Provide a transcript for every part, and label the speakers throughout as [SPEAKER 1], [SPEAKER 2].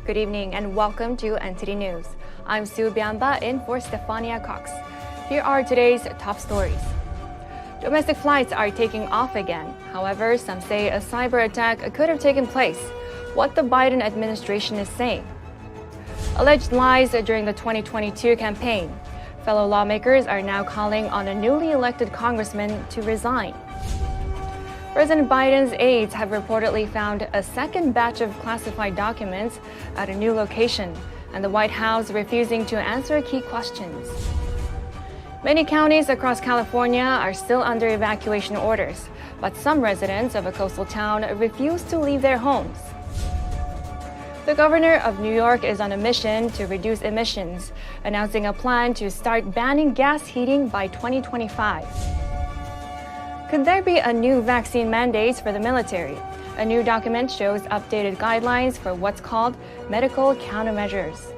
[SPEAKER 1] Good evening and welcome to NTD News. I'm Sue Biamba in for Stefania Cox. Here are today's top stories. Domestic flights are taking off again. However, some say a cyber attack could have taken place. What the Biden administration is saying. Alleged lies during the 2022 campaign. Fellow lawmakers are now calling on a newly elected congressman to resign. President Biden's aides have reportedly found a second batch of classified documents at a new location, and the White House refusing to answer key questions. Many counties across California are still under evacuation orders, but some residents of a coastal town refuse to leave their homes. The governor of New York is on a mission to reduce emissions, announcing a plan to start banning gas heating by 2025. Could there be a new vaccine mandate for the military? A new document shows updated guidelines for what's called medical countermeasures.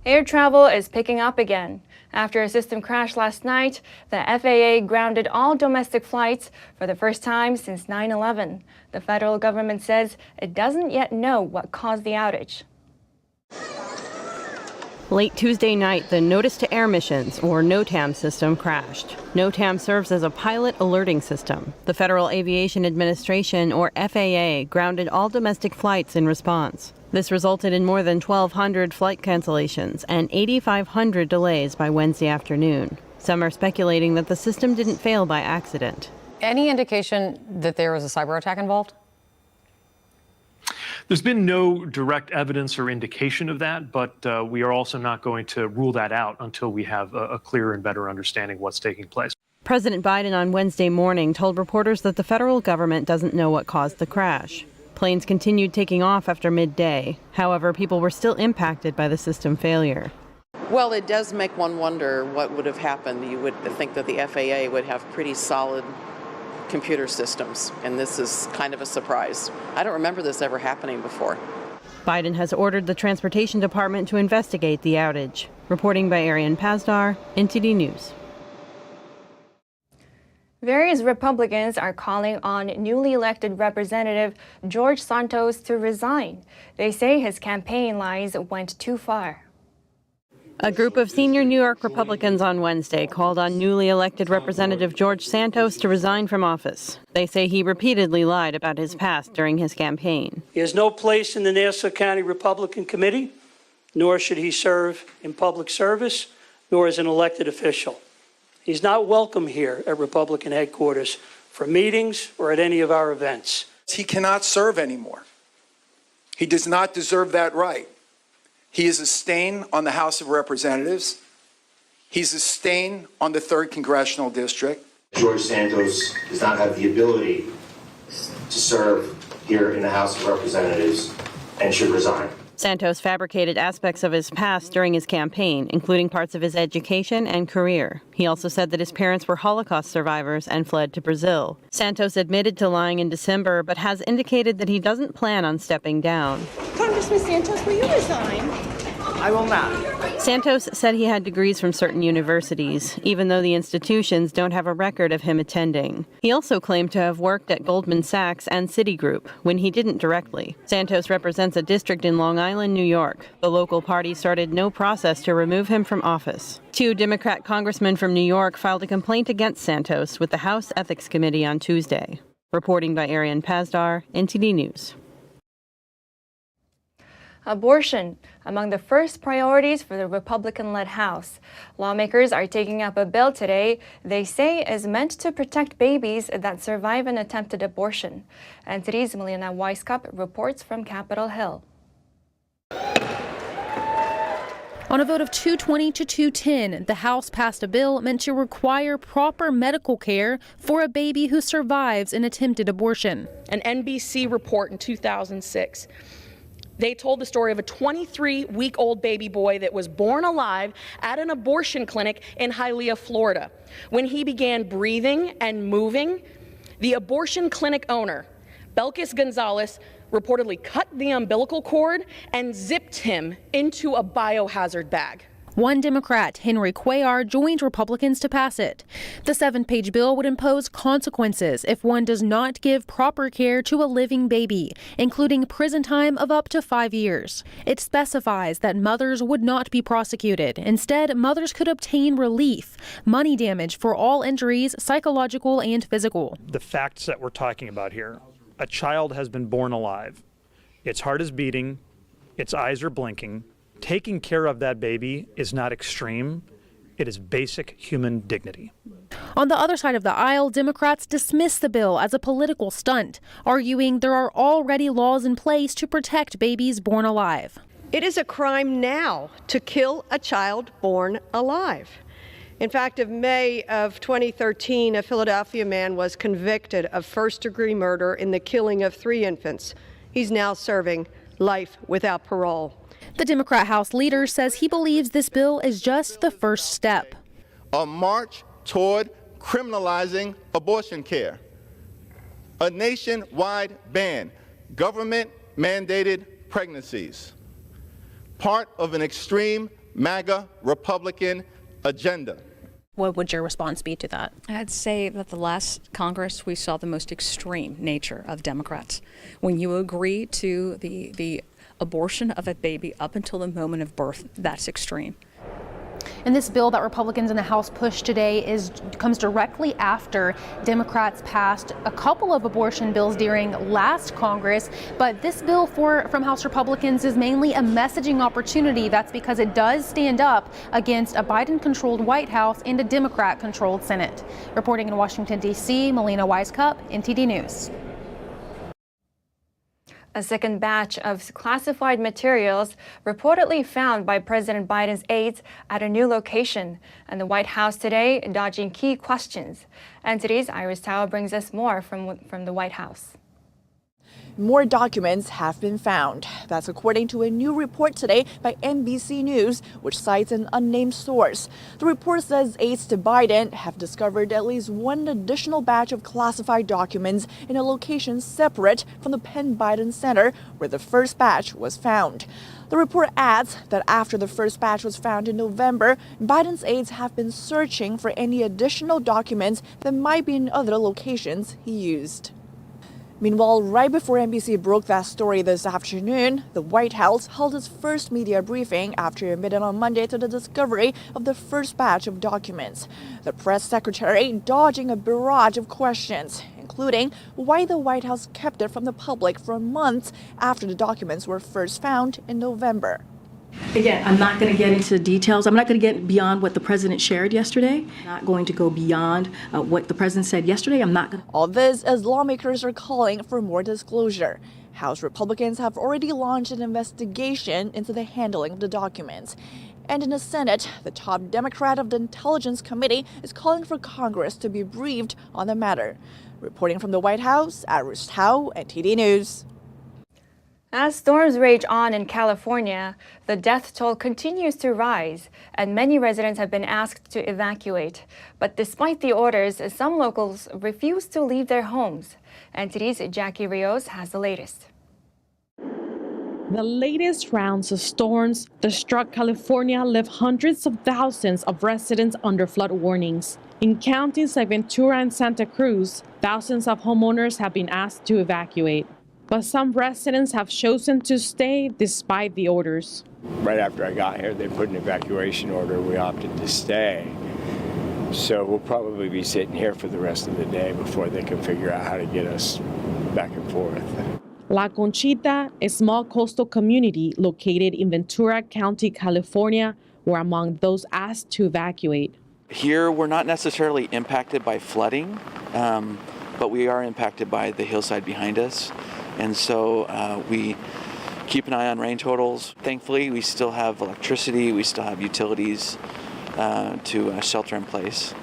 [SPEAKER 1] Air travel is picking up again. After a system crash last night, the FAA grounded all domestic flights for the first time since 9/11. The federal government says it doesn't yet know what caused the outage.
[SPEAKER 2] Late Tuesday night, the Notice to Air Missions, or NOTAM system, crashed. NOTAM serves as a pilot alerting system. The Federal Aviation Administration, or FAA, grounded all domestic flights in response. This resulted in more than 1,200 flight cancellations and 8,500 delays by Wednesday afternoon. Some are speculating that the system didn't fail by accident.
[SPEAKER 3] Any indication that there was a cyber attack involved?
[SPEAKER 4] There's been no direct evidence or indication of that, but we are also not going to rule that out until we have a clearer and better understanding of what's taking place.
[SPEAKER 2] President Biden on Wednesday morning told reporters that the federal government doesn't know what caused the crash. Planes continued taking off after midday. However, people were still impacted by the system failure.
[SPEAKER 5] Well, it does make one wonder what would have happened. You would think that the FAA would have pretty solid computer systems, and this is kind of a surprise. I don't remember this ever happening before.
[SPEAKER 2] Biden has ordered the Transportation Department to investigate the outage. Reporting by Arian Pazdar, NTD News.
[SPEAKER 1] Various Republicans are calling on newly elected Representative George Santos to resign. They say his campaign lies went too far.
[SPEAKER 2] A group of senior New York Republicans on Wednesday called on newly elected Representative George Santos to resign from office. They say he repeatedly lied about his past during his campaign.
[SPEAKER 6] He has no place in the Nassau County Republican Committee, nor should he serve in public service, nor as an elected official. He's not welcome here at Republican headquarters for meetings or at any of our events.
[SPEAKER 7] He cannot serve anymore. He does not deserve that right. He is a stain on the House of Representatives. He's a stain on the 3rd Congressional District.
[SPEAKER 8] George Santos does not have the ability to serve here in the House of Representatives and should resign.
[SPEAKER 2] Santos fabricated aspects of his past during his campaign, including parts of his education and career. He also said that his parents were Holocaust survivors and fled to Brazil. Santos admitted to lying in December, but has indicated that he doesn't plan on stepping down.
[SPEAKER 9] Congressman Santos, will you resign?
[SPEAKER 10] I will not.
[SPEAKER 2] Santos said he had degrees from certain universities, even though the institutions don't have a record of him attending. He also claimed to have worked at Goldman Sachs and Citigroup, when he didn't directly. Santos represents a district in Long Island, New York. The local party started no process to remove him from office. 2 Democrat congressmen from New York filed a complaint against Santos with the House Ethics Committee on Tuesday. Reporting by Arian Pazdar, NTD News.
[SPEAKER 1] Abortion, among the first priorities for the Republican-led House. Lawmakers are taking up a bill today they say is meant to protect babies that survive an attempted abortion. NTD's Melina Weisskopf reports from Capitol Hill.
[SPEAKER 11] On a vote of 220 to 210, the House passed a bill meant to require proper medical care for a baby who survives an attempted abortion.
[SPEAKER 12] An NBC report in 2006. They told the story of a 23-week-old baby boy that was born alive at an abortion clinic in Hialeah, Florida. When he began breathing and moving, the abortion clinic owner, Belkis Gonzalez, reportedly cut the umbilical cord and zipped him into a biohazard bag.
[SPEAKER 11] One Democrat, Henry Cuellar, joined Republicans to pass it. The 7-page bill would impose consequences if one does not give proper care to a living baby, including prison time of up to 5 years. It specifies that mothers would not be prosecuted. Instead, mothers could obtain relief, money damage for all injuries, psychological and physical.
[SPEAKER 10] The facts that we're talking about here, a child has been born alive. Its heart is beating, its eyes are blinking. Taking care of that baby is not extreme. It is basic human dignity.
[SPEAKER 11] On the other side of the aisle, Democrats dismiss the bill as a political stunt, arguing there are already laws in place to protect babies born alive.
[SPEAKER 13] It is a crime now to kill a child born alive. In fact, in May of 2013, a Philadelphia man was convicted of first-degree murder in the killing of 3 infants. He's now serving life without parole.
[SPEAKER 11] The Democrat House leader says he believes this bill is just the first step.
[SPEAKER 14] A march toward criminalizing abortion care. A nationwide ban, government-mandated pregnancies. Part of an extreme MAGA Republican agenda.
[SPEAKER 11] What would your response be to that?
[SPEAKER 15] I'd say that the last Congress, we saw the most extreme nature of Democrats. When you agree to the abortion of a baby up until the moment of birth, that's extreme.
[SPEAKER 11] And this bill that Republicans in the House pushed today comes directly after Democrats passed a couple of abortion bills during last Congress. But this bill from House Republicans is mainly a messaging opportunity. That's because it does stand up against a Biden-controlled White House and a Democrat-controlled Senate. Reporting in Washington, D.C., Melina Weiskup, NTD News.
[SPEAKER 1] A second batch of classified materials reportedly found by President Biden's aides at a new location, and the White House today dodging key questions. NTD's Iris Tao brings us more from the White House.
[SPEAKER 16] More documents have been found. That's according to a new report today by NBC News, which cites an unnamed source. The report says aides to Biden have discovered at least one additional batch of classified documents in a location separate from the Penn Biden Center, where the first batch was found. The report adds that after the first batch was found in November, Biden's aides have been searching for any additional documents that might be in other locations he used. Meanwhile, right before NBC broke that story this afternoon, the White House held its first media briefing after admitting on Monday to the discovery of the first batch of documents. The press secretary dodging a barrage of questions, including why the White House kept it from the public for months after the documents were first found in November.
[SPEAKER 17] Again, I'm not going to get into the details. I'm not going to get beyond what the president shared yesterday. I'm not going to go beyond what the president said yesterday. I'm not going to.
[SPEAKER 16] All this as lawmakers are calling for more disclosure. House Republicans have already launched an investigation into the handling of the documents. And in the Senate, the top Democrat of the Intelligence Committee is calling for Congress to be briefed on the matter. Reporting from the White House, Iris Tao, NTD News.
[SPEAKER 1] As storms rage on in California, the death toll continues to rise, and many residents have been asked to evacuate. But despite the orders, some locals refuse to leave their homes. NTD's Jackie Rios has the latest.
[SPEAKER 18] The latest rounds of storms that struck California left hundreds of thousands of residents under flood warnings. In counties like Ventura and Santa Cruz, thousands of homeowners have been asked to evacuate. But some residents have chosen to stay despite the orders.
[SPEAKER 19] Right after I got here, they put an evacuation order. We opted to stay. So we'll probably be sitting here for the rest of the day before they can figure out how to get us back and forth.
[SPEAKER 18] La Conchita, a small coastal community located in Ventura County, California, were among those asked to evacuate.
[SPEAKER 20] Here, we're not necessarily impacted by flooding, but we are impacted by the hillside behind us. And so we keep an eye on rain totals. Thankfully, we still have electricity, we still have utilities to shelter in place.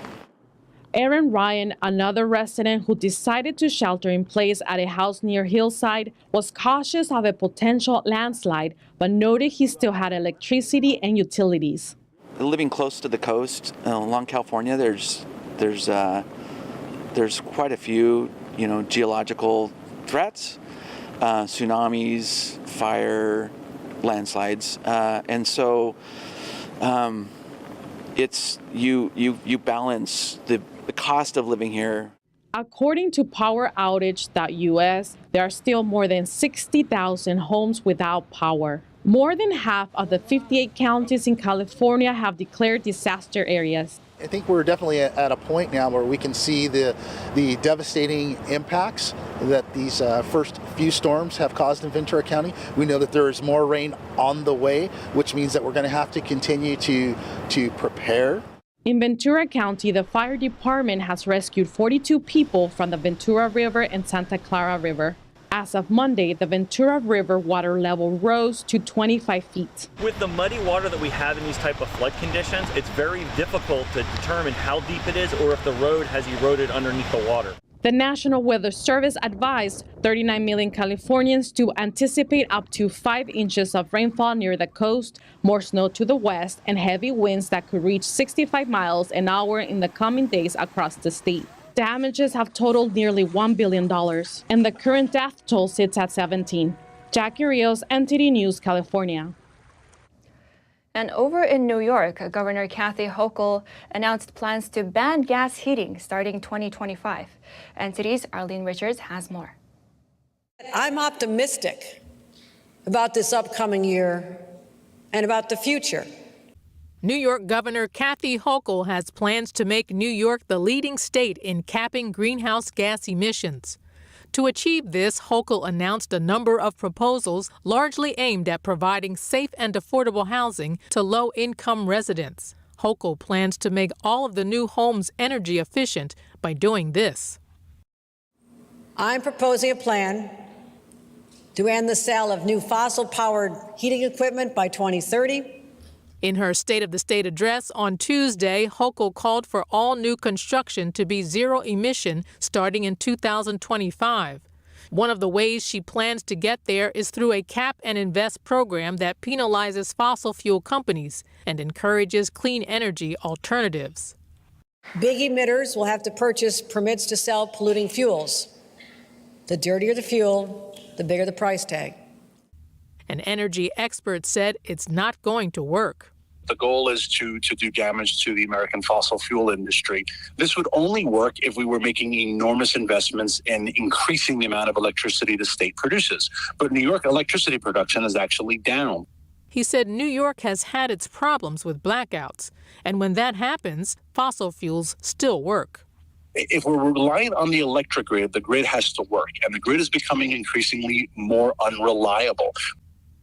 [SPEAKER 18] Aaron Ryan, another resident who decided to shelter in place at a house near Hillside, was cautious of a potential landslide, but noted he still had electricity and utilities.
[SPEAKER 20] Living close to the coast along California, there's quite a few, geological threats. Tsunamis, fire, landslides. And so it's you balance the cost of living here.
[SPEAKER 18] According to PowerOutage.us, there are still more than 60,000 homes without power. More than half of the 58 counties in California have declared disaster areas.
[SPEAKER 21] I think we're definitely at a point now where we can see the devastating impacts that these first few storms have caused in Ventura County. We know that there is more rain on the way, which means that we're going to have to continue to prepare.
[SPEAKER 18] In Ventura County, the fire department has rescued 42 people from the Ventura River and Santa Clara River. As of Monday, the Ventura River water level rose to 25 feet.
[SPEAKER 22] With the muddy water that we have in these type of flood conditions, it's very difficult to determine how deep it is or if the road has eroded underneath the water.
[SPEAKER 18] The National Weather Service advised 39 million Californians to anticipate up to 5 inches of rainfall near the coast, more snow to the west, and heavy winds that could reach 65 miles an hour in the coming days across the state. Damages have totaled nearly $1 billion, and the current death toll sits at 17. Jackie Rios, NTD News, California.
[SPEAKER 1] And over in New York, Governor Kathy Hochul announced plans to ban gas heating starting 2025. NTD's Arlene Richards has more.
[SPEAKER 23] I'm optimistic about this upcoming year and about the future.
[SPEAKER 24] New York Governor Kathy Hochul has plans to make New York the leading state in capping greenhouse gas emissions. To achieve this, Hochul announced a number of proposals largely aimed at providing safe and affordable housing to low-income residents. Hochul plans to make all of the new homes energy efficient by doing this.
[SPEAKER 23] I'm proposing a plan to end the sale of new fossil-powered heating equipment by 2030.
[SPEAKER 24] In her State of the State address on Tuesday, Hochul called for all new construction to be zero emission starting in 2025. One of the ways she plans to get there is through a cap and invest program that penalizes fossil fuel companies and encourages clean energy alternatives.
[SPEAKER 23] Big emitters will have to purchase permits to sell polluting fuels. The dirtier the fuel, the bigger the price tag.
[SPEAKER 24] An energy expert said it's not going to work.
[SPEAKER 25] The goal is to do damage to the American fossil fuel industry. This would only work if we were making enormous investments in increasing the amount of electricity the state produces. But New York electricity production is actually down.
[SPEAKER 24] He said New York has had its problems with blackouts, and when that happens, fossil fuels still work.
[SPEAKER 25] If we're reliant on the electric grid, the grid has to work, and the grid is becoming increasingly more unreliable.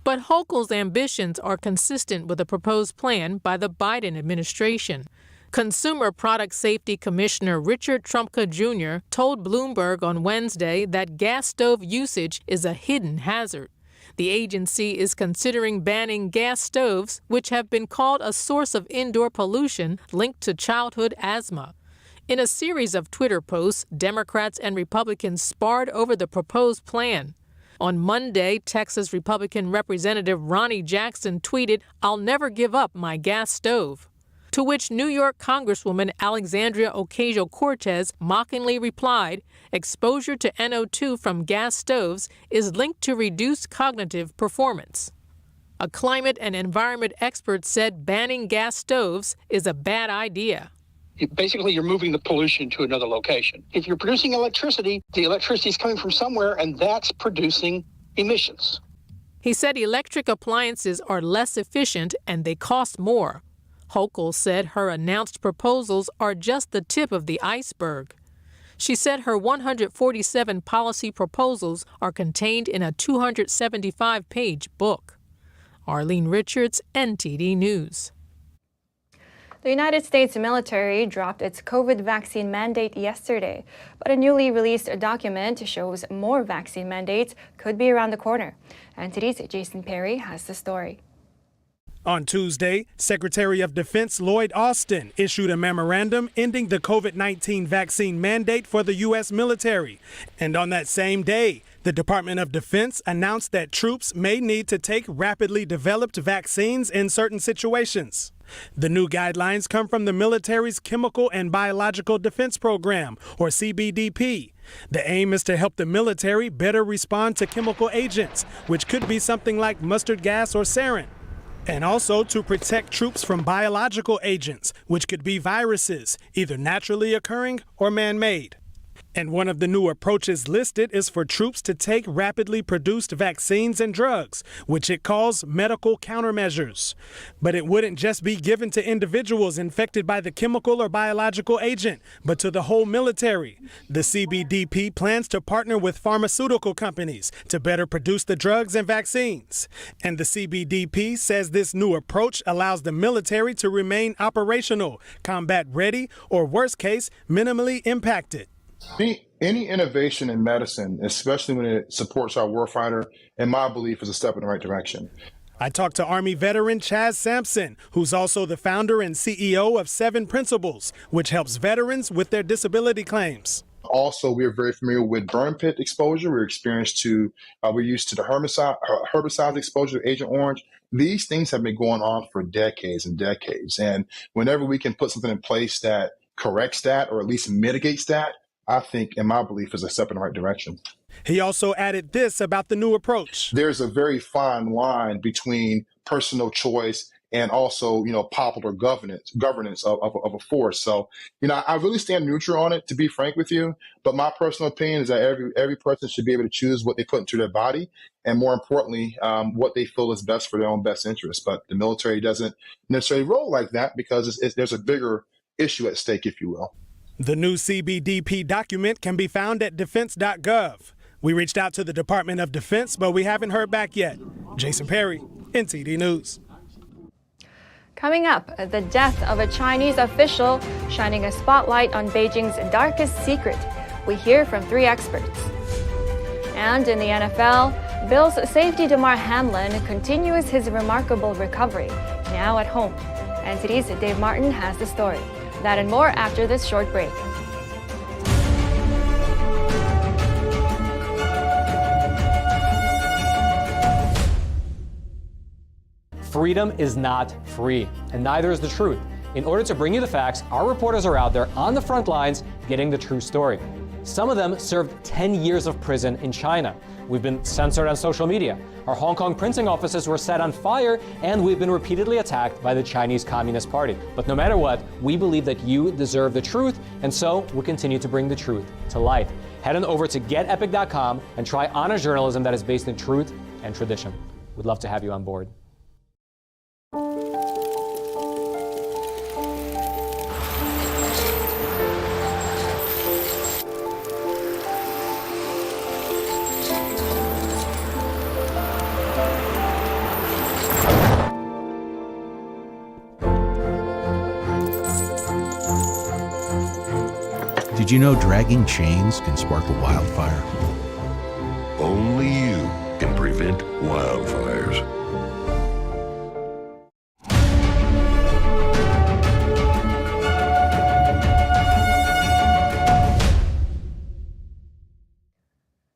[SPEAKER 24] But Hochul's ambitions are consistent with a proposed plan by the Biden administration. Consumer Product Safety Commissioner Richard Trumka Jr. told Bloomberg on Wednesday that gas stove usage is a hidden hazard. The agency is considering banning gas stoves, which have been called a source of indoor pollution linked to childhood asthma. In a series of Twitter posts, Democrats and Republicans sparred over the proposed plan. On Monday, Texas Republican Representative Ronnie Jackson tweeted, "I'll never give up my gas stove," to which New York Congresswoman Alexandria Ocasio-Cortez mockingly replied, "Exposure to NO2 from gas stoves is linked to reduced cognitive performance." A climate and environment expert said banning gas stoves is a bad idea.
[SPEAKER 26] Basically, you're moving the pollution to another location. If you're producing electricity, the electricity is coming from somewhere, and that's producing emissions.
[SPEAKER 24] He said electric appliances are less efficient and they cost more. Hochul said her announced proposals are just the tip of the iceberg. She said her 147 policy proposals are contained in a 275-page book. Arlene Richards, NTD News.
[SPEAKER 1] The United States military dropped its COVID vaccine mandate yesterday, but a newly released document shows more vaccine mandates could be around the corner. NTD's Jason Perry has the story.
[SPEAKER 27] On Tuesday, Secretary of Defense Lloyd Austin issued a memorandum ending the COVID-19 vaccine mandate for the U.S. military. And on that same day, the Department of Defense announced that troops may need to take rapidly developed vaccines in certain situations. The new guidelines come from the military's Chemical and Biological Defense Program, or CBDP. The aim is to help the military better respond to chemical agents, which could be something like mustard gas or sarin. And also to protect troops from biological agents, which could be viruses, either naturally occurring or man-made. And one of the new approaches listed is for troops to take rapidly produced vaccines and drugs, which it calls medical countermeasures. But it wouldn't just be given to individuals infected by the chemical or biological agent, but to the whole military. The CBDP plans to partner with pharmaceutical companies to better produce the drugs and vaccines. And the CBDP says this new approach allows the military to remain operational, combat ready, or worst case, minimally impacted.
[SPEAKER 3] Any innovation in medicine, especially when it supports our warfighter, in my belief, is a step in the right direction.
[SPEAKER 27] I talked to Army veteran Chaz Sampson, who's also the founder and CEO of 7 Principles, which helps veterans with their disability claims.
[SPEAKER 3] Also, we are very familiar with burn pit exposure. We're used to the herbicide exposure to Agent Orange. These things have been going on for decades and decades. And whenever we can put something in place that corrects that or at least mitigates that, I think, in my belief, is a step in the right direction.
[SPEAKER 27] He also added this about the new approach.
[SPEAKER 3] There's a very fine line between personal choice and also, popular governance of a force. So, I really stand neutral on it, to be frank with you. But my personal opinion is that every person should be able to choose what they put into their body, and more importantly, what they feel is best for their own best interest. But the military doesn't necessarily roll like that because there's a bigger issue at stake, if you will.
[SPEAKER 27] The new CBDP document can be found at defense.gov. We reached out to the Department of Defense, but we haven't heard back yet. Jason Perry, NTD News.
[SPEAKER 1] Coming up, the death of a Chinese official shining a spotlight on Beijing's darkest secret. We hear from 3 experts. And in the NFL, Bills safety Damar Hamlin continues his remarkable recovery, now at home. NTD's Dave Martin has the story. That and more after this short break.
[SPEAKER 4] Freedom is not free, and neither is the truth. In order to bring you the facts, our reporters are out there on the front lines getting the true story. Some of them served 10 years of prison in China. We've been censored on social media. Our Hong Kong printing offices were set on fire, and we've been repeatedly attacked by the Chinese Communist Party. But no matter what, we believe that you deserve the truth, and so we'll continue to bring the truth to light. Head on over to getepic.com and try honest journalism that is based in truth and tradition. We'd love to have you on board.
[SPEAKER 5] Did you know dragging chains can spark a wildfire?
[SPEAKER 6] Only you can prevent wildfires.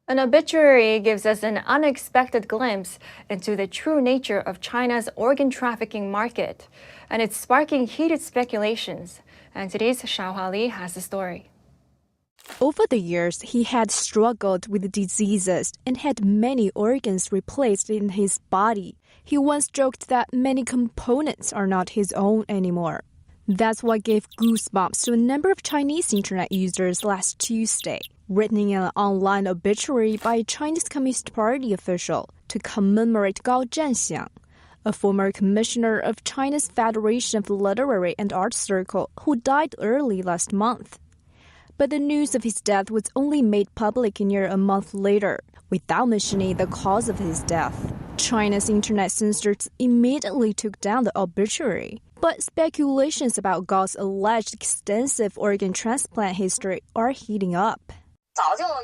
[SPEAKER 1] An obituary gives us an unexpected glimpse into the true nature of China's organ trafficking market, and it's sparking heated speculations. And today's Xiaohua Li has the story.
[SPEAKER 7] Over the years, he had struggled with diseases and had many organs replaced in his body. He once joked that many components are not his own anymore. That's what gave goosebumps to a number of Chinese internet users last Tuesday, written in an online obituary by a Chinese Communist Party official to commemorate Gao Zhanxiang, a former commissioner of China's Federation of Literary and Art Circle who died early last month. But the news of his death was only made public near a month later, without mentioning the cause of his death. China's internet censors immediately took down the obituary. But speculations about Gao's alleged extensive organ transplant history are heating up.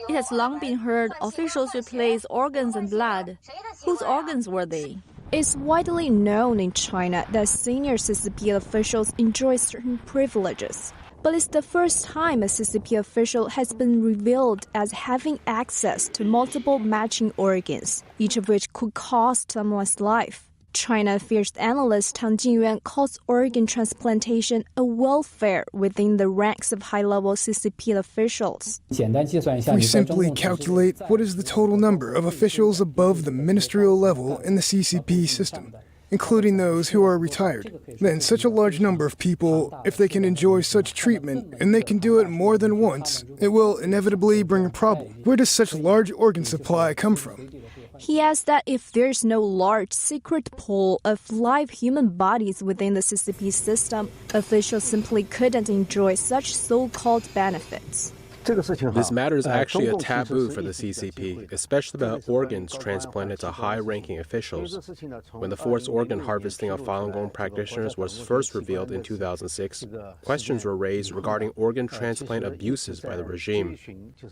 [SPEAKER 8] It has long been heard officials replace organs and blood. Whose organs were they?
[SPEAKER 7] It's widely known in China that senior CCP officials enjoy certain privileges. But it's the first time a CCP official has been revealed as having access to multiple matching organs, each of which could cost someone's life. China affairs analyst Tang Jingyuan calls organ transplantation a welfare within the ranks of high-level CCP officials.
[SPEAKER 9] We simply calculate what is the total number of officials above the ministerial level in the CCP system.
[SPEAKER 2] including those who are retired. Then such a large number of people, if they can enjoy such treatment, and they can do it more than once, it will inevitably bring a problem. Where does such large organ supply come from?
[SPEAKER 7] He adds that if there's no large secret pool of live human bodies within the CCP system, officials simply couldn't enjoy such so-called benefits.
[SPEAKER 10] This matter is actually a taboo for the CCP, especially about organs transplanted to high-ranking officials. When the forced organ harvesting of Falun Gong practitioners was first revealed in 2006, questions were raised regarding organ transplant abuses by the regime.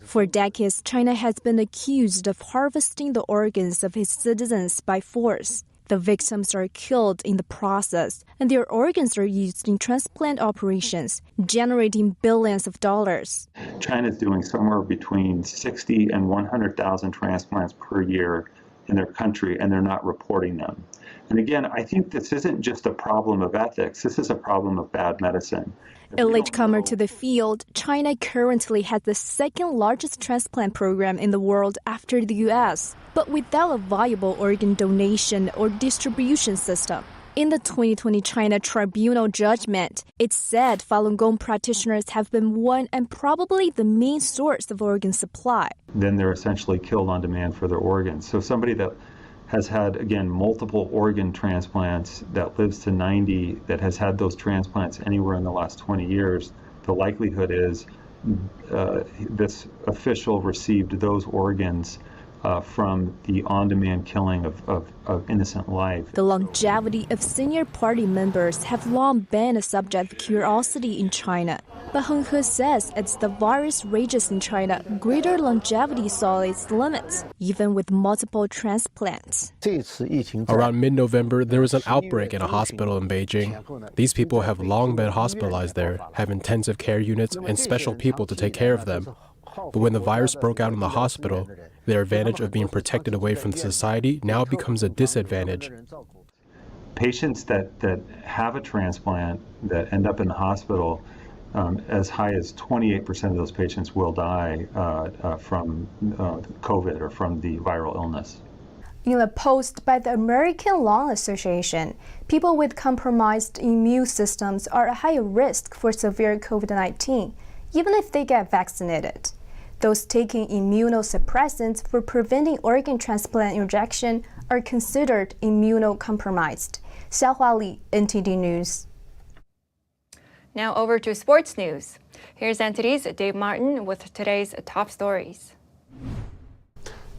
[SPEAKER 7] For decades, China has been accused of harvesting the organs of its citizens by force. The victims are killed in the process, and their organs are used in transplant operations, generating billions of dollars.
[SPEAKER 11] China is doing somewhere between 60 and 100,000 transplants per year in their country, and they're not reporting them. And again, I think this isn't just a problem of ethics, this is a problem of bad medicine.
[SPEAKER 7] A latecomer to the field, China currently has the second largest transplant program in the world after the U.S., but without a viable organ donation or distribution system. In the 2020 China Tribunal judgment, it said Falun Gong practitioners have been one and probably the main source of organ supply.
[SPEAKER 11] Then they're essentially killed on demand for their organs. So somebody that has had, again, multiple organ transplants, that lives to 90, that has had those transplants anywhere in the last 20 years, the likelihood is this official received those organs from the on-demand killing of innocent life.
[SPEAKER 7] The longevity of senior party members have long been a subject of curiosity in China. But Heng He says as the virus rages in China, greater longevity saw its limits, even with multiple transplants.
[SPEAKER 10] Around mid-November, there was an outbreak in a hospital in Beijing. These people have long been hospitalized there, have intensive care units and special people to take care of them. But when the virus broke out in the hospital, their advantage of being protected away from the society now becomes a disadvantage.
[SPEAKER 11] Patients that have a transplant that end up in the hospital, as high as 28% of those patients will die from COVID or from the viral illness.
[SPEAKER 12] In a post by the American Lung Association, people with compromised immune systems are at higher risk for severe COVID-19, even if they get vaccinated. Those taking immunosuppressants for preventing organ transplant injection are considered immunocompromised. Xiaohua Li, NTD News.
[SPEAKER 1] Now over to sports news. Here's NTD's Dave Martin with today's top stories.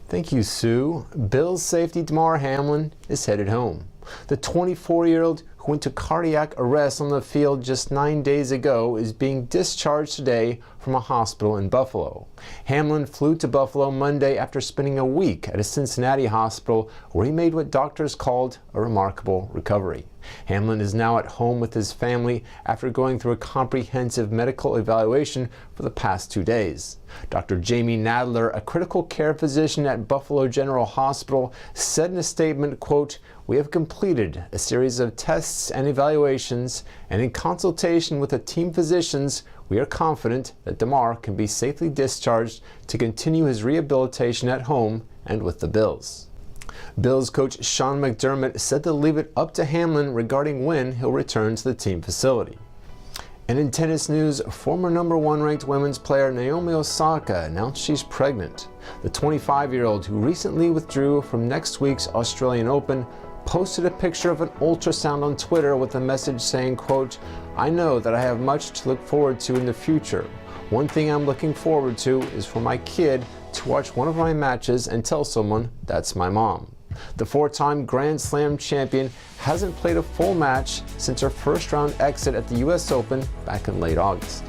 [SPEAKER 13] Thank you, Sue. Bills safety Damar Hamlin is headed home. The 24-year-old who went to cardiac arrest on the field just 9 days ago is being discharged today from a hospital in Buffalo. Hamlin flew to Buffalo Monday after spending a week at a Cincinnati hospital where he made what doctors called a remarkable recovery. Hamlin is now at home with his family after going through a comprehensive medical evaluation for the past 2 days. Dr. Jamie Nadler, a critical care physician at Buffalo General Hospital, said in a statement, quote, "We have completed a series of tests and evaluations, and in consultation with the team physicians, we are confident that Damar can be safely discharged to continue his rehabilitation at home and with the Bills." Bills coach Sean McDermott said to leave it up to Hamlin regarding when he'll return to the team facility. And in tennis news, former #1 ranked women's player Naomi Osaka announced she's pregnant. The 25-year-old, who recently withdrew from next week's Australian Open, posted a picture of an ultrasound on Twitter with a message saying, quote, "I know that I have much to look forward to in the future. One thing I'm looking forward to is for my kid to watch one of my matches and tell someone that's my mom." The four-time Grand Slam champion hasn't played a full match since her first-round exit at the U.S. Open back in late August.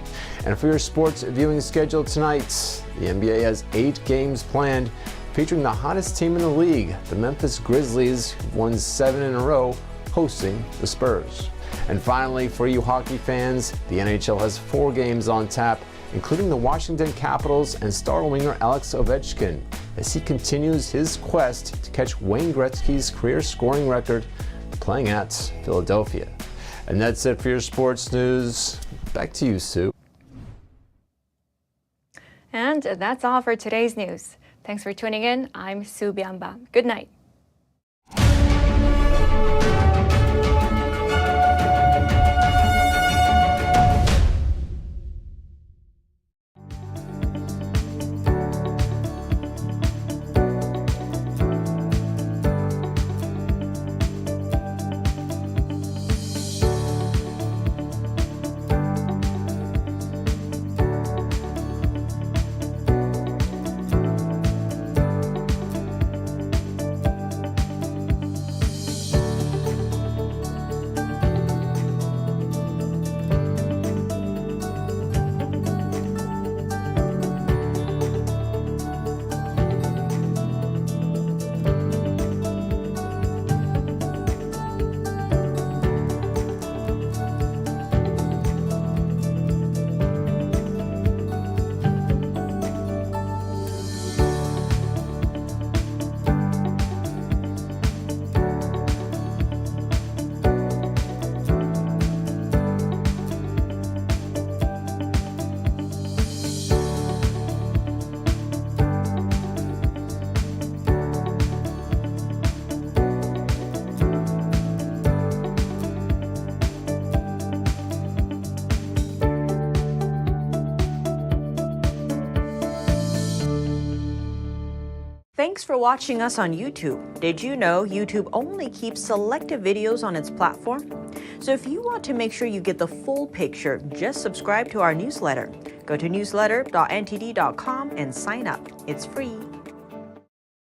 [SPEAKER 13] And for your sports viewing schedule tonight, the NBA has 8 games planned, featuring the hottest team in the league, the Memphis Grizzlies, who've won 7 in a row, hosting the Spurs. And finally, for you hockey fans, the NHL has 4 games on tap, including the Washington Capitals and star winger Alex Ovechkin, as he continues his quest to catch Wayne Gretzky's career scoring record playing at Philadelphia. And that's it for your sports news. Back to you, Sue.
[SPEAKER 1] And that's all for today's news. Thanks for tuning in. I'm Sue Bianba. Good night.
[SPEAKER 14] Thanks for watching us on YouTube. Did you know YouTube only keeps selected videos on its platform? So if you want to make sure you get the full picture, just subscribe to our newsletter. Go to newsletter.ntd.com and sign up. It's free.